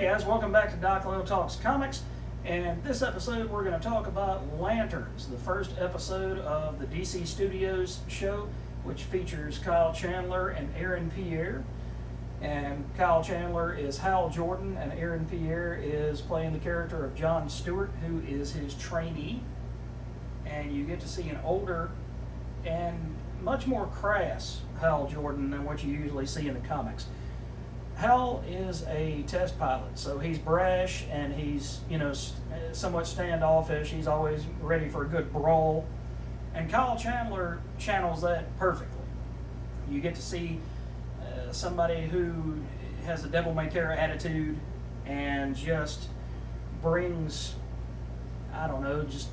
Hey guys, welcome back to Doc Lowe Talks Comics. And this episode we're going to talk about Lanterns, the first episode of the DC Studios show, which features Kyle Chandler and Aaron Pierre. And Kyle Chandler is Hal Jordan, and Aaron Pierre is playing the character of John Stewart, who is his trainee. And you get to see an older and much more crass Hal Jordan than what you usually see in the comics. Hal is a test pilot, so he's brash and he's, somewhat standoffish. He's always ready for a good brawl. And Kyle Chandler channels that perfectly. You get to see somebody who has a devil-may-care attitude and just brings, just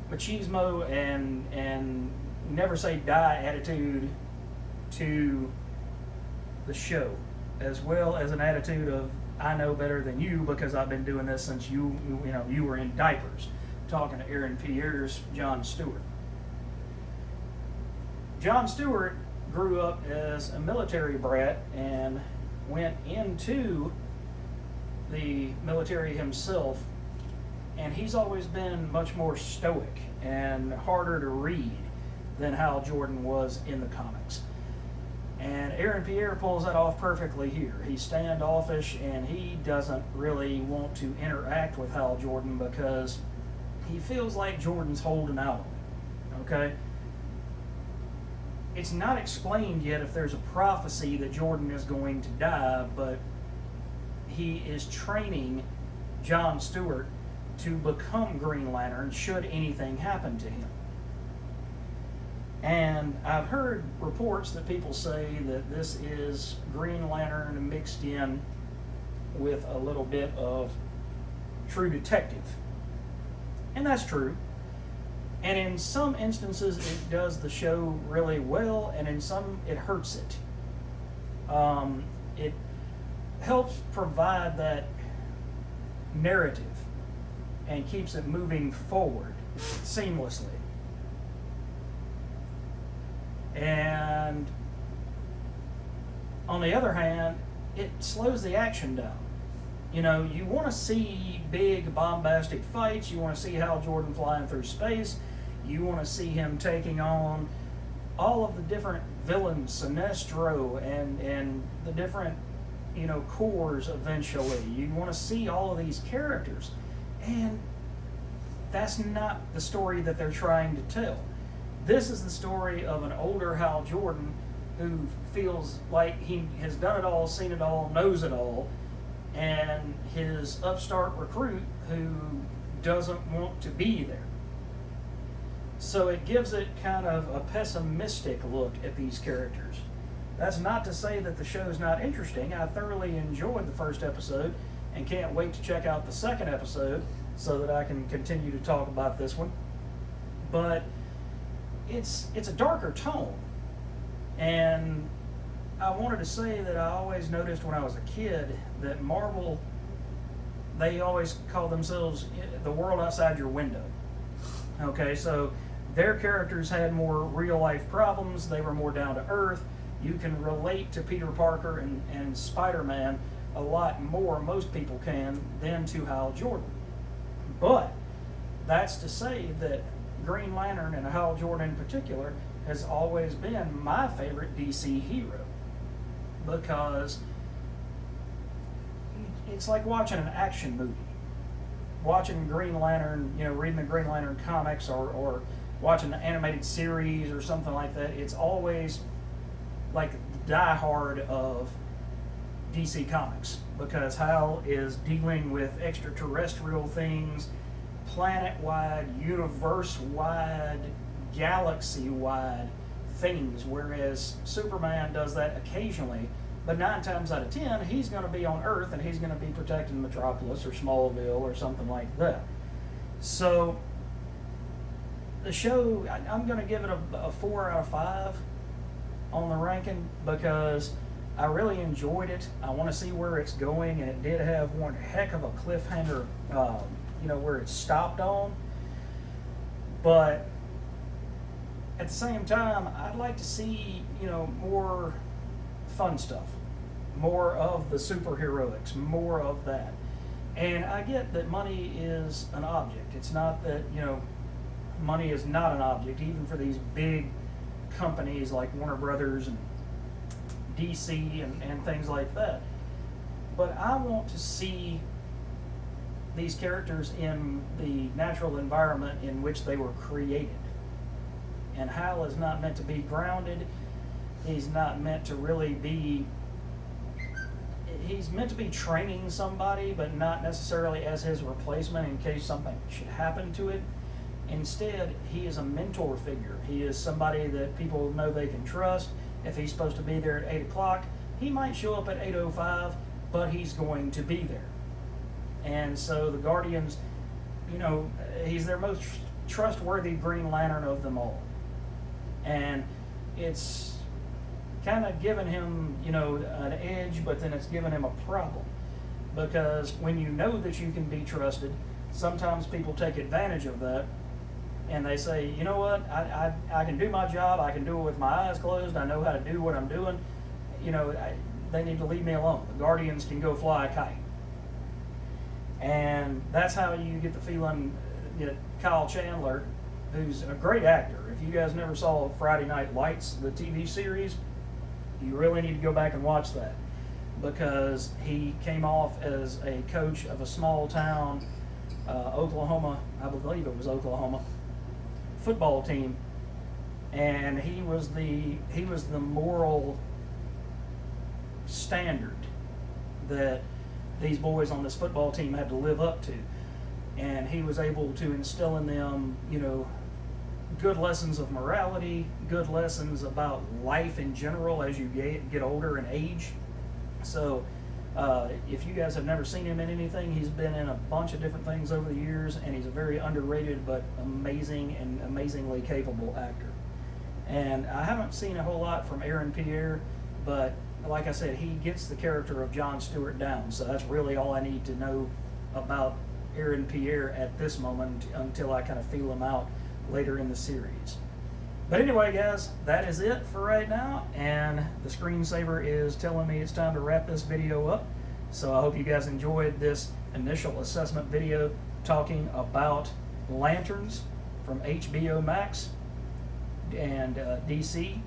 machismo and never say die attitude to the show, as well as an attitude of I know better than you because I've been doing this since you were in diapers. Talking to Aaron Pierre's John Stewart. John Stewart grew up as a military brat and went into the military himself, and he's always been much more stoic and harder to read than Hal Jordan was in the comics. And Aaron Pierre pulls that off perfectly here. He's standoffish and he doesn't really want to interact with Hal Jordan because he feels like Jordan's holding out on him. Okay? It's not explained yet if there's a prophecy that Jordan is going to die, but he is training John Stewart to become Green Lantern should anything happen to him. And I've heard reports that people say that this is Green Lantern mixed in with a little bit of True Detective. And that's true. And in some instances it does the show really well, and in some it hurts it. It helps provide that narrative and keeps it moving forward seamlessly. And on the other hand, it slows the action down. You want to see big bombastic fights. You want to see Hal Jordan flying through space. You want to see him taking on all of the different villains, Sinestro, and the different, cores eventually. You want to see all of these characters. And that's not the story that they're trying to tell. This is the story of an older Hal Jordan who feels like he has done it all, seen it all, knows it all, and his upstart recruit who doesn't want to be there. So it gives it kind of a pessimistic look at these characters. That's not to say that the show's not interesting. I thoroughly enjoyed the first episode and can't wait to check out the second episode so that I can continue to talk about this one. But it's a darker tone, and I wanted to say that I always noticed when I was a kid that Marvel, they always call themselves the world outside your window. Okay, so their characters had more real life problems, they were more down to earth. You can relate to Peter Parker and Spider-Man a lot more, most people can, than to Hal Jordan. But that's to say that Green Lantern, and Hal Jordan in particular, has always been my favorite DC hero, because it's like watching an action movie. Watching Green Lantern, reading the Green Lantern comics or watching the animated series or something like that, it's always like the die-hard of DC Comics, because Hal is dealing with extraterrestrial things, planet-wide, universe-wide, galaxy-wide things, whereas Superman does that occasionally, but 9 times out of 10, he's going to be on Earth and he's going to be protecting Metropolis or Smallville or something like that. So the show, I'm going to give it a 4 out of 5 on the ranking because I really enjoyed it. I want to see where it's going, and it did have one heck of a cliffhanger, where it stopped on. But at the same time, I'd like to see, more fun stuff. more of the superheroics, more of that. And I get that money is an object. It's not that, money is not an object, even for these big companies like Warner Brothers and DC and things like that. But I want to see these characters in the natural environment in which they were created. And Hal is not meant to be grounded. He's not meant to really be, he's meant to be training somebody, but not necessarily as his replacement in case something should happen to it. Instead, he is a mentor figure. He is somebody that people know they can trust. If he's supposed to be there at 8 o'clock, he might show up at 8:05, but he's going to be there. And so the Guardians, he's their most trustworthy Green Lantern of them all. And it's kind of given him, an edge, but then it's given him a problem. Because when you know that you can be trusted, sometimes people take advantage of that. And they say, you know what, I can do my job, I can do it with my eyes closed, I know how to do what I'm doing. They need to leave me alone. The Guardians can go fly a kite. And that's how you get the feeling that Kyle Chandler, who's a great actor, if you guys never saw Friday Night Lights, the TV series, you really need to go back and watch that. Because he came off as a coach of a small town, Oklahoma, I believe it was Oklahoma, football team, and he was the moral standard that these boys on this football team had to live up to. And he was able to instill in them, good lessons of morality, good lessons about life in general as you get older and age. So if you guys have never seen him in anything, he's been in a bunch of different things over the years, and he's a very underrated but amazing and amazingly capable actor. And I haven't seen a whole lot from Aaron Pierre, but like I said, he gets the character of John Stewart down, so that's really all I need to know about Aaron Pierre at this moment until I kind of feel him out later in the series. But anyway, guys, that is it for right now, and the screensaver is telling me it's time to wrap this video up. So I hope you guys enjoyed this initial assessment video talking about Lanterns from HBO Max and DC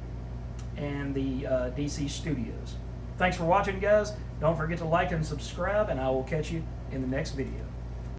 and the DC Studios. Thanks for watching, guys. Don't forget to like and subscribe, and I will catch you in the next video.